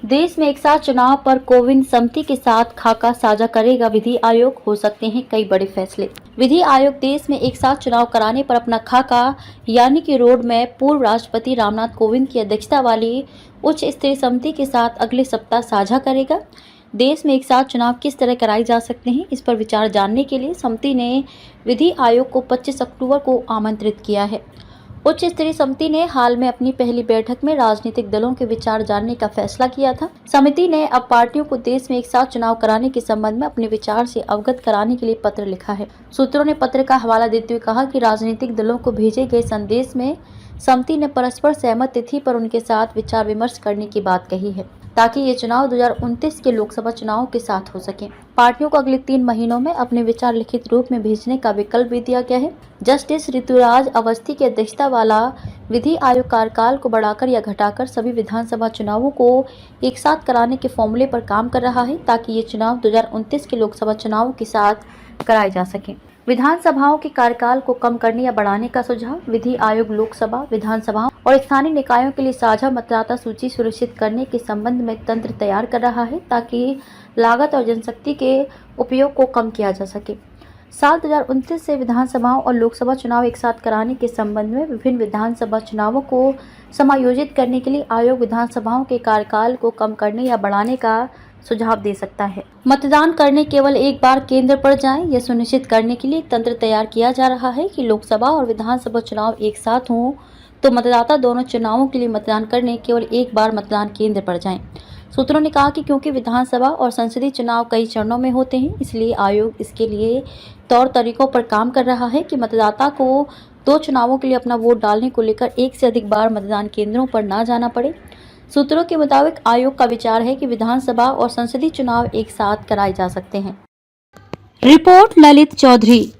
देश में एक साथ चुनाव पर कोविन समिति के साथ खाका साझा करेगा विधि आयोग, हो सकते हैं कई बड़े फैसले। विधि आयोग देश में एक साथ चुनाव कराने पर अपना खाका यानी कि रोड मैप पूर्व राष्ट्रपति रामनाथ कोविंद की अध्यक्षता वाली उच्च स्तरीय समिति के साथ अगले सप्ताह साझा करेगा। देश में एक साथ चुनाव किस तरह कराए जा सकते हैं, इस पर विचार जानने के लिए समिति ने विधि आयोग को 25 अक्टूबर को आमंत्रित किया है। उच्च स्तरीय समिति ने हाल में अपनी पहली बैठक में राजनीतिक दलों के विचार जानने का फैसला किया था। समिति ने अब पार्टियों को देश में एक साथ चुनाव कराने के संबंध में अपने विचार से अवगत कराने के लिए पत्र लिखा है। सूत्रों ने पत्र का हवाला देते हुए कहा कि राजनीतिक दलों को भेजे गए संदेश में समिति ने परस्पर सहमत तिथि पर उनके साथ विचार विमर्श करने की बात कही है, ताकि ये चुनाव 2029 के लोकसभा चुनाव के साथ हो सके। पार्टियों को अगले 3 महीनों में अपने विचार लिखित रूप में भेजने का विकल्प भी दिया गया है। जस्टिस ऋतुराज अवस्थी की अध्यक्षता वाला विधि आयोग कार्यकाल को बढ़ाकर या घटाकर सभी विधानसभा चुनावों को एक साथ कराने के फॉर्मूले पर काम कर रहा है, ताकि ये चुनाव 2029 के लोकसभा चुनावों के साथ कराए जा सके। विधानसभाओं के कार्यकाल को कम करने या बढ़ाने का सुझाव। विधि आयोग लोकसभा, विधानसभाओं और स्थानीय निकायों के लिए साझा मतदाता सूची सुनिश्चित करने के संबंध में तंत्र तैयार कर रहा है, ताकि लागत और जनशक्ति के उपयोग को कम किया जा सके। साल 2029 से विधानसभाओं और लोकसभा चुनाव एक साथ कराने के संबंध में विभिन्न विधानसभा चुनावों को समायोजित करने के लिए आयोग विधानसभाओं के कार्यकाल को कम करने या बढ़ाने का सुझाव दे सकता है। मतदान करने केवल एक बार केंद्र पर जाएं, यह सुनिश्चित करने के लिए तंत्र तैयार किया जा रहा है कि लोकसभा और विधानसभा चुनाव एक साथ हों, तो मतदाता दोनों चुनावों के लिए मतदान करने केवल एक बार मतदान केंद्र पर जाएं। सूत्रों ने कहा कि क्योंकि विधानसभा और संसदीय चुनाव कई चरणों में होते हैं, इसलिए आयोग इसके लिए तौर तरीकों पर काम कर रहा है कि मतदाता को 2 चुनावों के लिए अपना वोट डालने को लेकर एक से अधिक बार मतदान केंद्रों पर न जाना पड़े। सूत्रों के मुताबिक आयोग का विचार है कि विधानसभा और संसदीय चुनाव एक साथ कराए जा सकते हैं। रिपोर्ट ललित चौधरी।